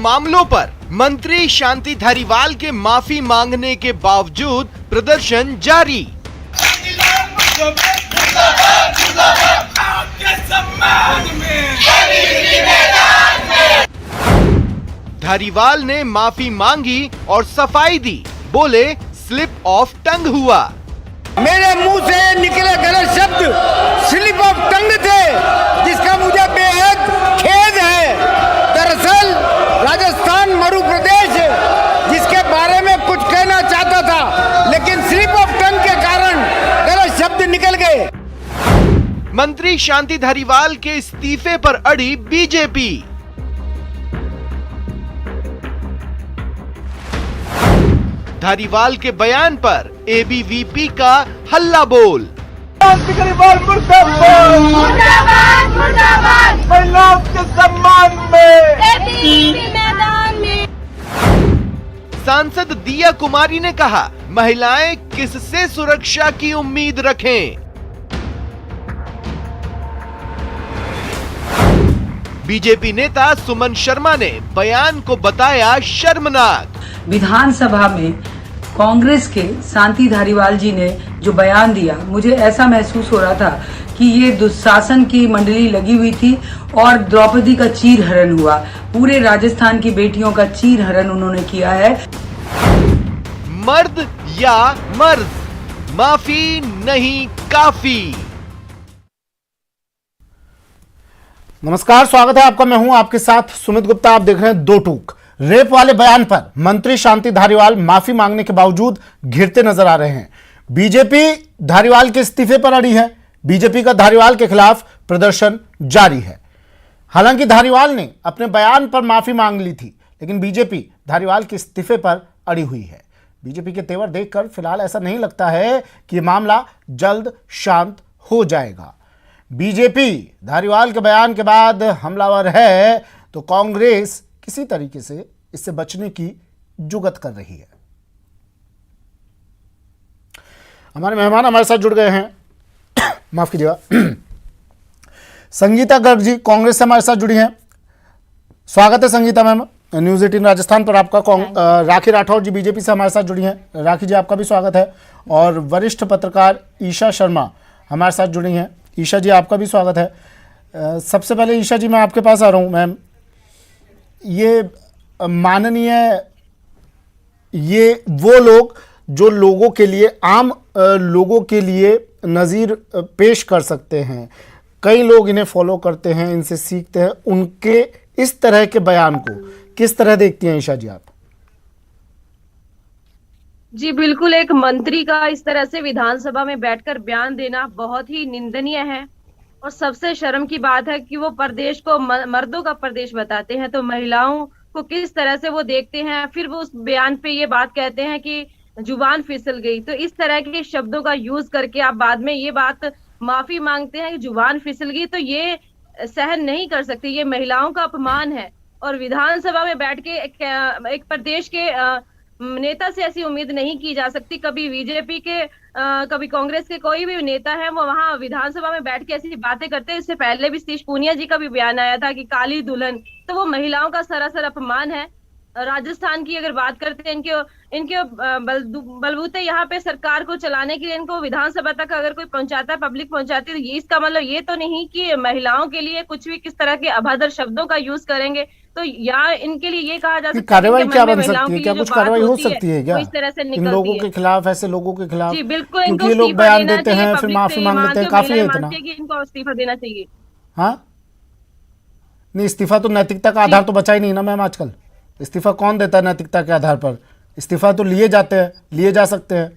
मामलों पर मंत्री शांति धारीवाल के माफी मांगने के बावजूद प्रदर्शन जारी। धारीवाल ने माफी मांगी और सफाई दी, बोले स्लिप ऑफ टंग हुआ। मेरे मुंह से निकले गलत शब्द स्लिप ऑफ टंग थे, जिसका मुझे बेहद खेद है। दरअसल राजस्थान मरु प्रदेश जिसके बारे में कुछ कहना चाहता था, लेकिन स्लिप ऑफ टंग के कारण गलत शब्द निकल गए। मंत्री शांति धारीवाल के इस्तीफे पर अड़ी बीजेपी। धारीवाल के बयान पर एबीवीपी का हल्ला बोल। केजरीवाल मुर्दाबाद, मुर्दाबाद, मुर्दाबाद। महिलाओं के सम्मान में एबीवीपी मैदान में। सांसद दिया कुमारी ने कहा, महिलाएं किससे सुरक्षा की उम्मीद रखें। बीजेपी नेता सुमन शर्मा ने बयान को बताया शर्मनाक। विधानसभा में कांग्रेस के शांति धारीवाल जी ने जो बयान दिया, मुझे ऐसा महसूस हो रहा था कि ये दुशासन की मंडली लगी हुई थी और द्रौपदी का चीरहरण हुआ। पूरे राजस्थान की बेटियों का चीरहरण उन्होंने किया है। मर्द या मर्द, माफी नहीं काफी। नमस्कार, स्वागत है आपका। मैं हूं आपके साथ सुमित गुप्ता। आप देख रहे हैं दो टूक। रेप वाले बयान पर मंत्री शांति धारीवाल माफी मांगने के बावजूद घिरते नजर आ रहे हैं। बीजेपी धारीवाल के इस्तीफे पर अड़ी है। बीजेपी का धारीवाल के खिलाफ प्रदर्शन जारी है। हालांकि धारीवाल ने अपने बयान पर माफी मांग ली थी, लेकिन बीजेपी धारीवाल के इस्तीफे पर अड़ी हुई है। बीजेपी के तेवर देखकर फिलहाल ऐसा नहीं लगता है कि यह मामला जल्द शांत हो जाएगा। बीजेपी धारीवाल के बयान के बाद हमलावर है, तो कांग्रेस किसी तरीके से इससे बचने की जुगत कर रही है। हमारे मेहमान हमारे साथ जुड़ गए हैं माफ कीजिएगा, संगीता गर्ग जी कांग्रेस से हमारे साथ जुड़ी हैं। स्वागत है संगीता मैम न्यूज़ 18 राजस्थान पर आपका। राखी राठौर जी बीजेपी से हमारे साथ जुड़ी हैं। राखी जी आपका भी स्वागत है। और वरिष्ठ पत्रकार ईशा शर्मा हमारे साथ जुड़ी हैं। ईशा जी आपका भी स्वागत है। सबसे पहले ईशा जी मैं आपके पास आ रहा हूँ। मैम, ये माननीय ये वो लोग जो लोगों के लिए, आम लोगों के लिए नज़ीर पेश कर सकते हैं, कई लोग इन्हें फॉलो करते हैं, इनसे सीखते हैं, उनके इस तरह के बयान को किस तरह देखती हैं ईशा जी आप? जी बिल्कुल, एक मंत्री का इस तरह से विधानसभा में बैठकर बयान देना बहुत ही निंदनीय है। और सबसे शर्म की बात है कि वो प्रदेश को मर्दों का प्रदेश बताते हैं, तो महिलाओं को किस तरह से वो देखते हैं। फिर वो उस बयान पे ये बात कहते हैं कि जुबान फिसल गई। तो इस तरह के शब्दों का यूज करके आप बाद में ये बात माफी मांगते हैं कि जुबान फिसल गई, तो ये सहन नहीं कर सकते। ये महिलाओं का अपमान है। और विधानसभा में बैठ के एक प्रदेश के नेता से ऐसी उम्मीद नहीं की जा सकती। कभी बीजेपी के कभी कांग्रेस के कोई भी नेता है वो वहां विधानसभा में बैठ के ऐसी बातें करते हैं। इससे पहले भी सतीश पूनिया जी का भी बयान आया था कि काली दुल्हन, तो वो महिलाओं का सरासर अपमान है। राजस्थान की अगर बात करते हैं, इनके बलबूते यहाँ पे सरकार को चलाने के लिए इनको विधानसभा तक अगर कोई पहुंचाता है, पब्लिक पहुंचाती है, तो इसका मतलब ये तो नहीं कि महिलाओं के लिए कुछ भी किस तरह के अभद्र शब्दों का यूज करेंगे। तो यहाँ इनके लिए ये कहा जा सकता है कार्रवाई क्या बन सकती है? क्या कुछ कार्रवाई हो सकती है क्या इस तरह से इन लोगों के खिलाफ, ऐसे लोगों के खिलाफ? जी बिल्कुल, क्योंकि ये लोग बयान देते हैं फिर माफी मांग लेते हैं, काफी है इतना? इनको इस्तीफा देना चाहिए। हाँ नहीं, इस्तीफा तो नैतिकता का आधार तो बचा ही नहीं ना मैम। आजकल इस्तीफा कौन देता है नैतिकता के आधार पर? इस्तीफा तो लिए जाते हैं, लिए जा सकते हैं।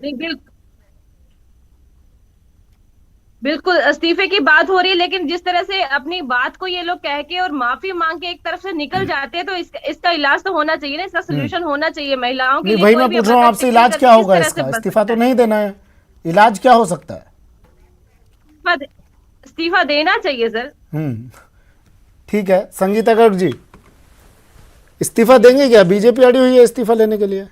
बिल्कुल इस्तीफे की बात हो रही है, लेकिन जिस तरह से अपनी बात को ये लोग कह के और माफी मांग के एक तरफ से निकल जाते हैं, तो इसका इलाज तो होना चाहिए ना, इसका सोल्यूशन होना चाहिए महिलाओं के लिए। वही मैं पूछ रहा हूँ आपसे, इलाज क्या होगा इसका? इस्तीफा तो नहीं देना है, इलाज क्या हो सकता है? इस्तीफा देना चाहिए सर। ठीक है, संगीता गर्ग जी इस्तीफा देंगे क्या? बीजेपी अड़ी हुई है इस्तीफा लेने के लिए,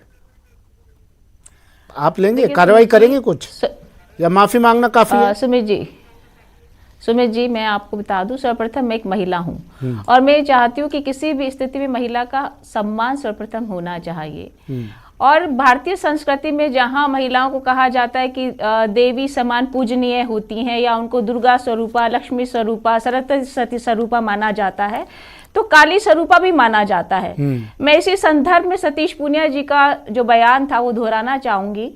आप लेंगे? कार्रवाई करेंगे कुछ या माफी मांगना काफी है? सुमित जी, सुमित जी, मैं आपको बता दूं, सर्वप्रथम मैं एक महिला हूं और मैं चाहती हूं कि किसी भी स्थिति में महिला का सम्मान सर्वप्रथम होना चाहिए। और भारतीय संस्कृति में जहां महिलाओं को कहा जाता है कि देवी समान पूजनीय होती हैं या उनको दुर्गा स्वरूपा, लक्ष्मी स्वरूपा, सरस्वती स्वरूपा माना जाता है, तो काली स्वरूपा भी माना जाता है। मैं इसी संदर्भ में सतीश पूनिया जी का जो बयान था वो दोहराना चाहूंगी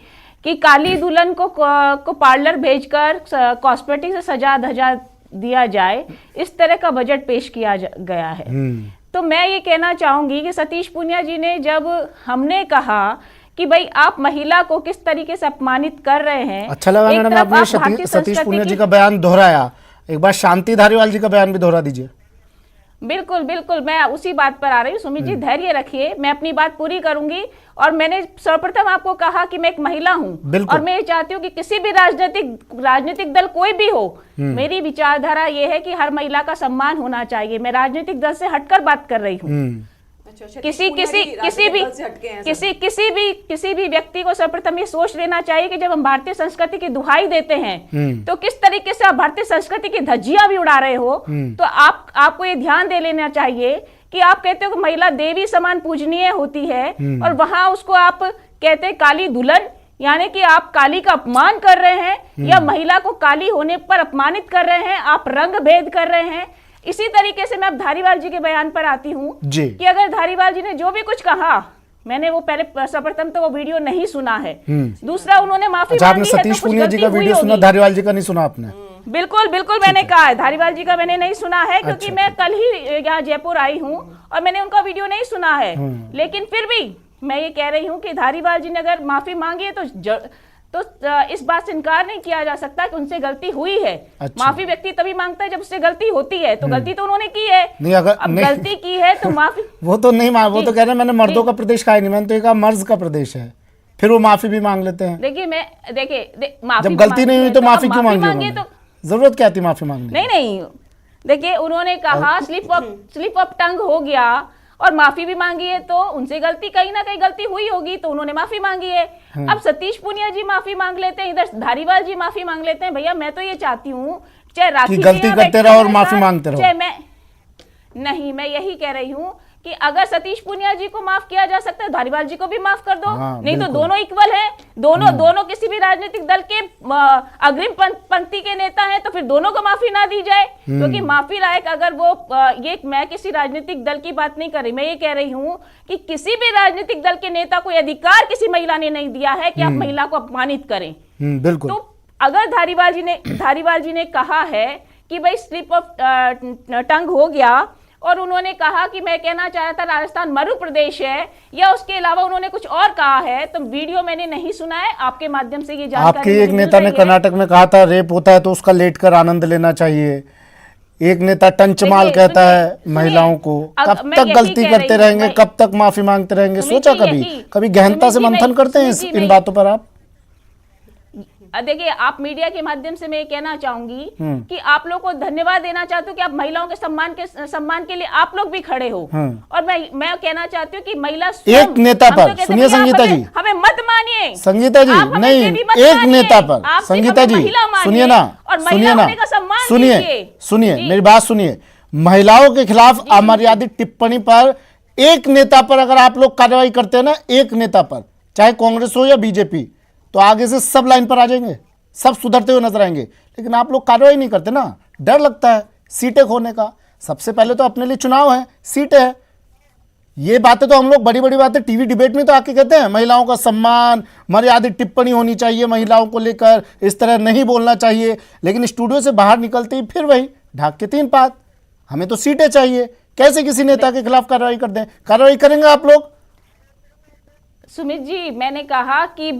कि काली दुल्हन को पार्लर भेजकर कॉस्मेटिक से सजा धजा दिया जाए, इस तरह का बजट पेश किया गया है। तो मैं ये कहना चाहूंगी कि सतीश पूनिया जी ने, जब हमने कहा कि भाई आप महिला को किस तरीके से अपमानित कर रहे हैं, अच्छा लगा मैडम आपने सतीश पूनिया जी का बयान दोहराया, एक बार शांति धारीवाल जी का बयान भी दोहरा दीजिए। बिल्कुल बिल्कुल, मैं उसी बात पर आ रही हूँ। सुमित जी धैर्य रखिए, मैं अपनी बात पूरी करूंगी। और मैंने सर्वप्रथम आपको कहा कि मैं एक महिला हूँ और मैं ये चाहती हूँ कि किसी भी राजनीतिक दल कोई भी हो, मेरी विचारधारा ये है कि हर महिला का सम्मान होना चाहिए। मैं राजनीतिक दल से हटकर बात कर रही हूँ। किसी भी व्यक्ति को सर्वप्रथम ये सोच लेना चाहिए कि जब हम भारतीय संस्कृति की दुहाई देते हैं तो किस तरीके से आप भारतीय संस्कृति की धज्जियां भी उड़ा रहे हो। तो आपको ये ध्यान दे लेना चाहिए कि आप कहते हो कि महिला देवी समान पूजनीय होती है और वहां उसको आप कहते हैं काली दुल्हन, यानी कि आप काली का अपमान कर रहे हैं या महिला को काली होने पर अपमानित कर रहे हैं, आप रंग भेद कर रहे हैं। इसी तरीके से मैं अब धारीवाल जी के बयान पर आती हूँ कि अगर धारीवाल जी ने जो भी कुछ कहा, मैंने वो पहले सर्वप्रथम तो वो वीडियो नहीं सुना है, दूसरा उन्होंने माफी मांगी है, आपने सतीश पूनिया जी का वीडियो सुना, धारीवाल जी का नहीं सुना आपने? बिल्कुल बिल्कुल, मैंने कहा है धारीवाल जी का मैंने नहीं सुना है, क्योंकि मैं कल ही यहाँ जयपुर आई हूँ और मैंने उनका वीडियो नहीं सुना है। लेकिन फिर भी मैं ये कह रही हूँ कि धारीवाल जी ने अगर माफी मांगी है तो इस बात से इनकार नहीं किया जा सकता कि उनसे गलती हुई है। माफी व्यक्ति तभी मांगता है जब उससे गलती होती है, तो गलती तो उन्होंने की है। नहीं, अगर अब गलती की है तो माफी वो तो नहीं वो तो कह रहे हैं मैंने मर्दों का प्रदेश कहा ही नहीं, मैंने तो कहा मर्ज का प्रदेश है, फिर वो माफी भी मांग लेते हैं। देखिए जब गलती नहीं हुई तो माफी क्यों मांगी? तो जरूरत क्या थी माफी मांगने? नहीं, देखिए उन्होंने कहा स्लिप ऑफ टंग हो गया और माफी भी मांगी है, तो उनसे गलती कहीं ना कहीं गलती हुई होगी, तो उन्होंने माफी मांगी है। अब सतीश पूनिया जी माफी मांग लेते हैं, इधर धारीवाल जी माफी मांग लेते हैं। भैया मैं तो ये चाहती हूँ चाहे राखी गलती करते रहो और माफी मांगते रहो, मैं यही कह रही हूँ कि अगर सतीश पूनिया जी को माफ किया जा सकता है, धारीवाल जी को भी माफ कर दो। नहीं तो दोनों इक्वल हैं, दोनों किसी भी राजनीतिक दल के अग्रिम पंक्ति के नेता हैं, तो फिर दोनों को माफी ना दी जाए, क्योंकि माफी लायक अगर वो ये मैं किसी राजनीतिक दल की बात नहीं कर रही, मैं ये कह रही हूँ कि किसी भी राजनीतिक दल के नेता को अधिकार किसी महिला ने नहीं दिया है कि आप महिला को अपमानित करें। बिल्कुल। तो अगर धारीवाल जी ने कहा है कि भाई स्लिप ऑफ टंग हो गया और उन्होंने कहा कि मैं कहना चाहता था राजस्थान मरु प्रदेश है, या उसके अलावा उन्होंने कुछ और कहा है, तो वीडियो मैंने नहीं सुना है, आपके माध्यम से ये जानकारी आपके एक नेता ने कर्नाटक में कहा था रेप होता है तो उसका लेट कर आनंद लेना चाहिए। एक नेता टंचमाल कहता है महिलाओं को। कब तक गलती करते रहेंगे, कब तक माफी मांगते रहेंगे? सोचा कभी गहनता से मंथन करते हैं इन बातों पर आप? देखिए, आप मीडिया के माध्यम से मैं कहना चाहूंगी कि आप लोग को धन्यवाद देना चाहती हूँ कि आप महिलाओं के सम्मान के लिए आप लोग भी खड़े हो। और मैं कहना चाहती हूँ कि महिला एक नेता पर, सुनिए संगीता जी, हमें मत मानिए संगीता जी, नहीं एक नेता पर, संगीता जी सुनिए ना, सुनिए मेरी बात सुनिए। महिलाओं के खिलाफ अमर्यादित टिप्पणी पर एक नेता पर अगर आप लोग कार्रवाई करते हैं ना, एक नेता पर, चाहे कांग्रेस हो या बीजेपी, तो आगे से सब लाइन पर आ जाएंगे, सब सुधरते हुए नजर आएंगे। लेकिन आप लोग कार्रवाई नहीं करते ना, डर लगता है सीटें खोने का। सबसे पहले तो अपने लिए चुनाव है, सीटें है। ये बातें तो हम लोग बड़ी बड़ी बातें टीवी डिबेट में तो आके कहते हैं महिलाओं का सम्मान, मर्यादित टिप्पणी होनी चाहिए महिलाओं को लेकर, इस तरह नहीं बोलना चाहिए। लेकिन स्टूडियो से बाहर निकलते ही फिर वही ढाक के तीन पात, हमें तो सीटें चाहिए। कैसे किसी नेता के खिलाफ कार्रवाई कर दें? कार्रवाई करेंगे आप लोग? सुमित जी, मैंने कहा कि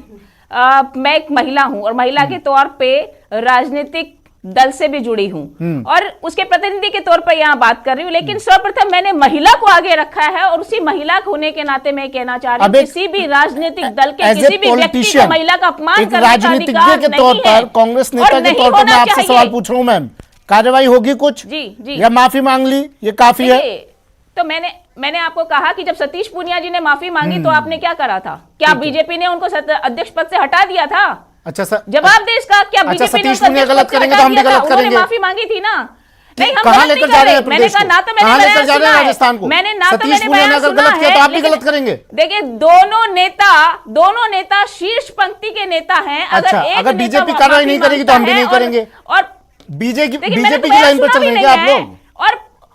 मैं एक महिला हूं और महिला के तौर पे राजनीतिक दल से भी जुड़ी हूं और उसके प्रतिनिधि के तौर पर यहाँ बात कर रही हूँ। लेकिन सर्वप्रथम मैंने महिला को आगे रखा है और उसी महिला होने के नाते मैं कहना चाह रही हूँ किसी भी राजनीतिक दल के किसी भी व्यक्ति को महिला का अपमान करने का अधिकार के तौर पर, कांग्रेस नेता के तौर पर मैं आपसे सवाल पूछ रहा हूँ मैम, कार्रवाई होगी कुछ या माफी मांग ली ये काफी है? तो मैंने आपको कहा कि जब सतीश पूनिया जी ने माफी मांगी तो आपने क्या करा था? क्या बीजेपी ने उनको अध्यक्ष पद से हटा दिया था? अच्छा सर, जवाब दे इसका। क्या अच्छा, बीजेपी ने सतीश पुनिया गलत करेंगे तो हम भी गलत करेंगे। माफी मांगी थी ना। नहीं, हम कहां गलत लेकर नहीं जा कर रहे हैं मैंने प्रदेश कहा को? ना तो मैंने कहां बयान लेकर जा रहे हैं सुना है। राजस्थान को? मैंने ना तो सतीश मैंने पुनिया ने बयान अगर सुना गलत किया तो आप भी लेकिन गलत करेंगे। देखिए दोनों नेता शीर्ष पंक्ति के नेता हैं। अच्छा, एक अगर नेता बीजेपी माफी कार्रवाई नहीं करेगी तो हम भी मांगता नहीं है करेंगे। और बीजेपी देखिए, मैंने तो की लाइन पर बयान चल सुना रहे भी हैं आप नहीं लोग? है।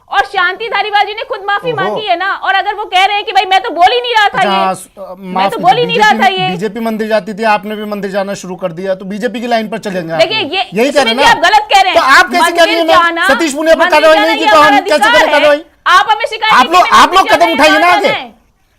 और शांति धारीवाल जी ने खुद माफी ओहो। मांगी है ना। और अगर वो कह रहे हैं कि भाई मैं तो बोल ही नहीं रहा था ये, मैं तो बोल ही नहीं रहा था ये। बीजेपी मंदिर जाती थी, आपने भी मंदिर जाना शुरू कर दिया, तो बीजेपी की लाइन पर चलेंगे आप देखिए लोग। ये यही कह रहे हैं ना? आप गलत कह रहे हैं। तो आप कैसे कह रही हैं सतीश पुनिया पर कार्रवाई नहीं की तो हम कैसे करें कार्रवाई? आप हमें शिकायत आप लोग कदम उठाइए ना आगे।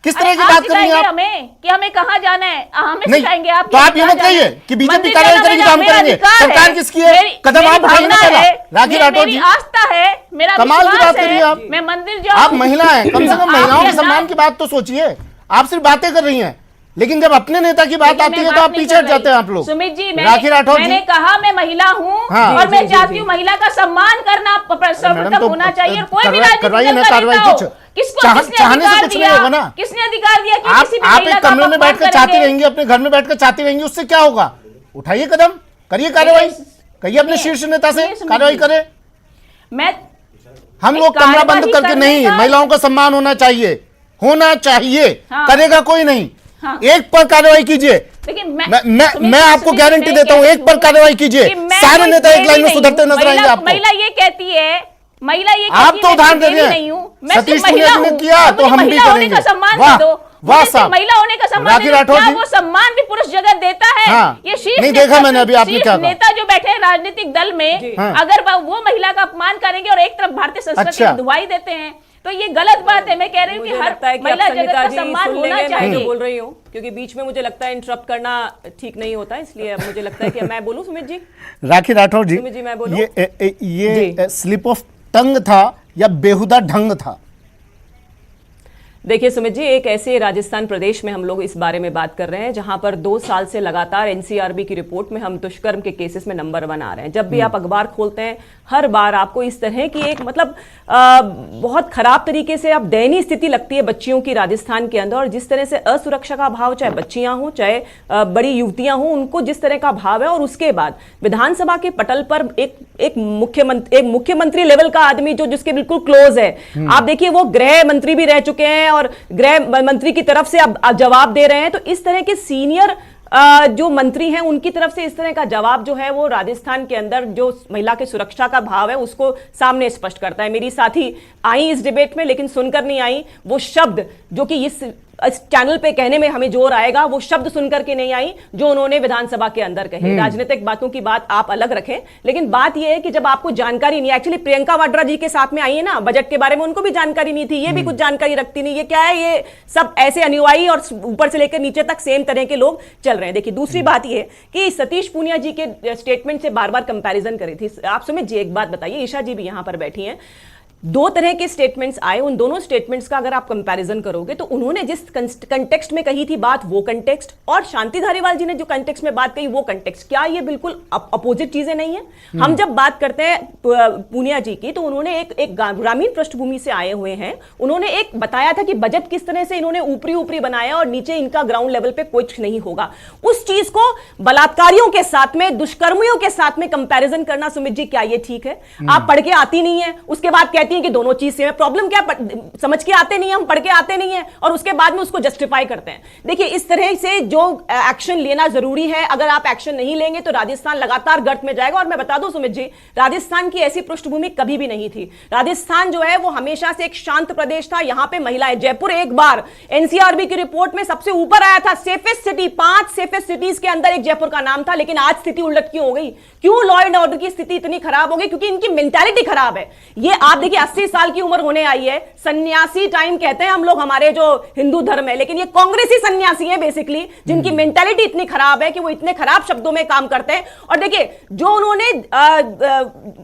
किस तरह की बात कर रही हैं आप? हमें कि हमें कहाँ जाना है, हमें नहीं, सिखाएंगे आप। तो आप ये मत कहिए कि बीजेपी कार्रवाई करेगी तो हम करेंगे। सरकार किसकी है? कदम आप उठाइए ना पहला। राखी राठौर जी, आस्था है, मेरा कमाल की विश्वास बात कर रही हैं आप। मैं मंदिर आप जाऊं। महिला हैं, कम से कम महिलाओं के सम्मान की बात तो सोचिए। आप सिर्फ बातें कर रही हैं, लेकिन जब अपने नेता की बात आती है तो आप पीछे हट जाते हैं आप लोग। सुमित जी, राखी राठौर जी, मैंने कहा मैं महिला हूँ हाँ, और मैं चाहती हूँ महिला का सम्मान करना सर्वप्रथम होना चाहिए। और कोई भी करवाइए ना कार्रवाई कुछ। किसको चाहने किसने से अधिकार कुछ नहीं दिया? होगा ना। किसने अधिकार दिया कि आप किसी भी आप महिला एक का कमरे में अपमान बैठकर चाहती करेंगे? रहेंगी, अपने घर में बैठकर चाहती रहेंगी, उससे क्या होगा? उठाइए कदम, करिए कार्रवाई, कहिए अपने शीर्ष नेता से कार्रवाई करें। मैं हम लोग कमरा बंद करके नहीं, महिलाओं का सम्मान होना चाहिए, होना चाहिए। हाँ। करेगा कोई नहीं। हाँ। एक पर कार्रवाई कीजिए। लेकिन मैं आपको गारंटी देता हूं, एक पर कार्रवाई कीजिए, सारे नेता एक लाइन में सुधरते नजर आएंगे आपको। महिला ये कहती है, महिला ये आप कहती तो है, उदाहरण दे मैं रहे नहीं हूं, हैं। मैं सतीश सिर्फ महिला पुनिया जी ने हूं। किया तो हम भी महिला होने करेंगे। का सम्मान वाह, दे दो। वाह मुझे साहब। महिला होने का सम्मान राखी दे दो। राठौर क्या जी, वो सम्मान भी पुरुष जगत देता है? हाँ। ये शीर्ष नहीं देखा मैंने अभी आपने शीर्ष क्या कहा। नेता जो बैठे हैं राजनीतिक दल में, हाँ। अगर वो महिला का अपमान करेंगे और एक तरफ भारतीय संस्कृति अच्छा। की दुहाई देते हैं तो ये गलत बात है। मैं कह रही हूँ कि मुझे हर लगता है कि महिला अब जगत संगीता का जी सम्मान सुन होना लेंगे मैं जो चाहिए। बोल रही हूँ, क्योंकि बीच में मुझे लगता है इंटरप्ट करना ठीक नहीं होता, इसलिए अब मुझे लगता है कि मैं बोलूं। सुमित जी, राखी राठौर जी, सुमित जी, मैं बोलूं? ये स्लिप ऑफ टंग था या बेहुदा ढंग था? देखिए सुमित जी, एक ऐसे राजस्थान प्रदेश में हम लोग इस बारे में बात कर रहे हैं जहां पर 2 साल से लगातार एनसीआरबी की रिपोर्ट में हम दुष्कर्म के केसेस में नंबर 1 आ रहे हैं। जब भी आप अखबार खोलते हैं हर बार आपको इस तरह की एक मतलब बहुत खराब तरीके से अब दयनीय स्थिति लगती है बच्चियों की राजस्थान के अंदर। और जिस तरह से असुरक्षा का भाव, चाहे बच्चियां हों चाहे बड़ी युवतियां हों, उनको जिस तरह का भाव है। और उसके बाद विधानसभा के पटल पर एक मुख्यमंत्री लेवल का आदमी जो जिसके बिल्कुल क्लोज है, आप देखिए वो गृह मंत्री भी रह चुके हैं और गृह मंत्री की तरफ से अब जवाब दे रहे हैं। तो इस तरह के सीनियर जो मंत्री हैं उनकी तरफ से इस तरह का जवाब जो है वो राजस्थान के अंदर जो महिला की सुरक्षा का भाव है उसको सामने स्पष्ट करता है। मेरी साथी आई इस डिबेट में, लेकिन सुनकर नहीं आई। वो शब्द जो कि इस चैनल पे कहने में हमें जोर आएगा, वो शब्द सुनकर के नहीं आई जो उन्होंने विधानसभा के अंदर कहे। राजनीतिक बातों की बात आप अलग रखें, लेकिन बात यह है कि जब आपको जानकारी नहीं, एक्चुअली प्रियंका वाड्रा जी के साथ में आई है ना बजट के बारे में, उनको भी जानकारी नहीं थी, ये भी कुछ जानकारी रखती नहीं। ये क्या है, ये सब ऐसे अनुयायी और ऊपर से लेकर नीचे तक सेम तरह के लोग चल रहे हैं। देखिए दूसरी बात ये कि सतीश पूनिया जी के स्टेटमेंट से बार बार कंपैरिजन करी थी। आप सुमित जी एक बात बताइए, ईशा जी भी यहां पर बैठी हैं, 2 तरह के स्टेटमेंट्स आए, उन दोनों स्टेटमेंट्स का अगर आप कंपैरिजन करोगे तो उन्होंने जिस कंटेक्स्ट में कही थी बात वो कंटेक्स्ट, और शांति धारीवाल जी ने जो कंटेक्स्ट में बात कही वो कंटेक्स्ट, क्या ये बिल्कुल अपोजिट चीजें नहीं है? हम जब बात करते हैं पूनिया जी की तो उन्होंने एक ग्रामीण पृष्ठभूमि से आए हुए हैं। उन्होंने एक बताया था कि बजट किस तरह से इन्होंने ऊपरी बनाया और नीचे इनका ग्राउंड लेवल पे कुछ नहीं होगा। उस चीज को बलात्कारियों के साथ में, दुष्कर्मियों के साथ में कंपैरिजन करना सुमित जी क्या ये ठीक है? आप पढ़ के आती नहीं है, उसके बाद कहती कि दोनों चीज से प्रॉब्लम क्या, समझ के आते नहीं है, हम पढ़ के आते नहीं है और उसके बाद में उसको जस्टिफाई करते हैं। देखिए इस तरह से जो एक्शन लेना जरूरी है, अगर आप एक्शन नहीं लेंगे तो राजस्थान लगातार गर्त में जाएगा। और मैं बता दूं सुमित जी, राजस्थान की ऐसी पृष्ठभूमि कभी भी नहीं थी। राजस्थान जो है वो हमेशा से एक शांत प्रदेश था। यहां पे महिलाएं, जयपुर एक बार एनसीआरबी की रिपोर्ट में सबसे ऊपर आया था, सेफेस्ट सिटी, 5 सेफेस्ट सिटीज के अंदर एक जयपुर का नाम था। लेकिन आज स्थिति उलट क्यों हो गई? क्यों लॉ एंड ऑर्डर की स्थिति इतनी खराब हो गई? क्योंकि इनकी मेंटालिटी खराब है। ये आप देखिए 80 साल की उम्र होने आई है, सन्यासी टाइम कहते हैं हम लोग हमारे जो हिंदू धर्म है, लेकिन ये कांग्रेसी सन्यासी हैं बेसिकली, जिनकी मेंटालिटी इतनी खराब है कि वो इतने खराब शब्दों में काम करते हैं। और देखिए जो उन्होंने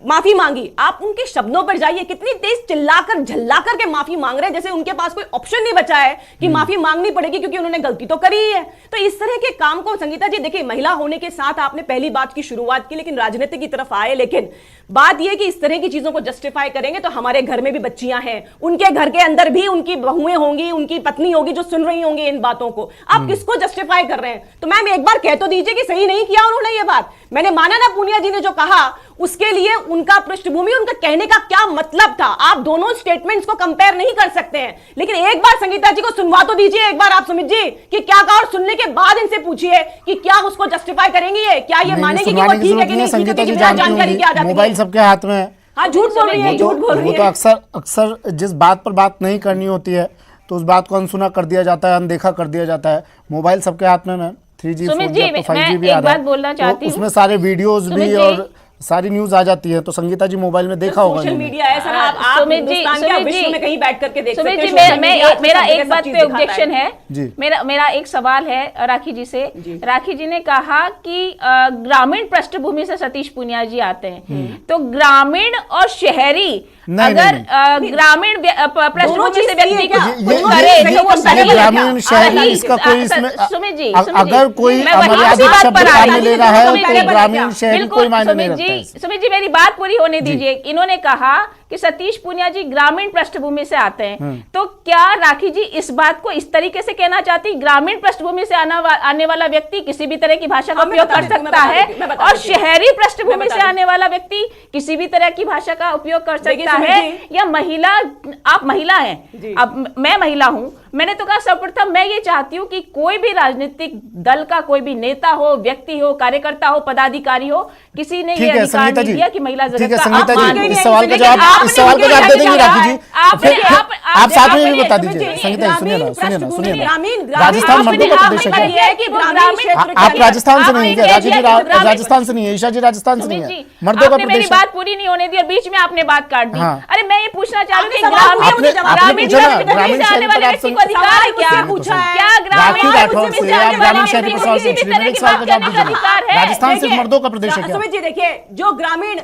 माफी मांगी, आप उनके शब्दों पर जाइए, कितनी तेज चिल्लाकर झल्लाकर के माफी मांग रहे हैं, जैसे उनके पास कोई ऑप्शन नहीं बचा है कि माफी मांगनी पड़ेगी क्योंकि उन्होंने गलती तो करी ही है। तो इस तरह के काम को संगीता जी देखिए, महिला होने के साथ आपने पहली बात की शुरुआत की, लेकिन राजनीति की तरफ आए। लेकिन बात यह कि इस तरह की चीजों को जस्टिफाई करेंगे तो हमारे घर में भी बच्चियां हैं, उनके घर के अंदर भी उनकी बहुएं होंगी, उनकी पत्नी होगी जो सुन रही होंगी इन बातों को। आप किसको जस्टिफाई कर रहे हैं? तो मैम एक बार कह तो दीजिए कि सही नहीं किया उन्होंने ये बात। मैंने माना ना पूनिया जी ने जो कहा उसके लिए उनका पृष्ठभूमि, उनका कहने का क्या मतलब था। आप दोनों स्टेटमेंट्स को कंपेयर नहीं कर सकते हैं। लेकिन एक बार संगीता जी को सुनवा तो दीजिए, एक बार आप सुमित जी कि क्या कहा, और सुनने के बाद इनसे पूछिए कि क्या उसको जस्टिफाई करेंगी, ये क्या ये मानेगी कि वो ठीक है कि नहीं, संगीता जी जानकारी क्या जाती है। मोबाइल सबके हाथ में है। हाँ, झूठ बोल रही है, झूठ बोल रही वो है। तो अक्सर जिस बात पर बात नहीं करनी होती है तो उस बात को अनसुना कर दिया जाता है, अनदेखा कर दिया जाता है। मोबाइल सबके हाथ में, 3G 4G तो 5G भी आ रहा है, तो उसमें सारे वीडियोस भी और सारी न्यूज आ जाती है। तो संगीता जी मोबाइल में देखा होगा, सोशल मीडिया है सर, आप हिंदुस्तान के विश्व में कहीं बैठ करके देख सकते हैं। सुमित जी, मेरा एक बात पे ऑब्जेक्शन है। मेरा एक सवाल है राखी जी से। राखी जी ने कहा कि ग्रामीण पृष्ठभूमि से सतीश पूनिया जी आते हैं, तो ग्रामीण और शहरी अगर ग्रामीण पृष्ठभूमि से व्यक्ति कुछ करे तो वो सही है। ग्रामीण शहरी इसका कोई इसमें सुमित जी, अगर कोई अमर्यादित शब्द काम में ले रहा है तो ग्रामीण शहरी कोई मायने नहीं रखता है। सुमित जी मेरी बात पूरी होने दीजिए। इन्होंने कहा कि सतीश पूनिया जी ग्रामीण पृष्ठभूमि से आते हैं, तो क्या राखी जी इस बात को इस तरीके से कहना चाहती, ग्रामीण पृष्ठभूमि से आने वाला व्यक्ति किसी भी तरह की भाषा का उपयोग कर सकता है और शहरी पृष्ठभूमि से आने वाला व्यक्ति किसी भी तरह की भाषा का उपयोग कर सकता है? या महिला, आप महिला हैं, अब मैं महिला हूं, मैंने तो कहा सर्वप्रथम मैं ये चाहती हूं कि कोई भी राजनीतिक दल का कोई भी नेता हो, व्यक्ति हो, कार्यकर्ता हो, पदाधिकारी हो, किसी ने ये अधिकार नहीं दिया कि महिला ठीक है संगीता जी, इस सवाल का जवाब दे देंगी राखी जी। आप साथ में भी बता दीजिए। संगीता जी सुनिए ना, राजस्थान मर्दों का प्रदेश है क्या? आप राजस्थान से नहीं है क्या? राखी जी राजस्थान से नहीं है, ईशा जी राजस्थान से नहीं है, मर्दों का प्रदेश। मेरी बात पूरी नहीं होने दी और बीच में आपने बात काट दी। अरे मैं ये पूछना चाह रही थी, ग्रामीण शहरी पर आप अधिकार है क्या? पूछा क्या ग्रामीण राठौर से आप ग्रामीण शहरी पर सवाल पूछ रही हैं, एक सवाल का जवाब दीजिए। राजस्थान सिर्फ मर्दों का प्रदेश है क्या? सुमित जी देखिए, जो ग्रामीण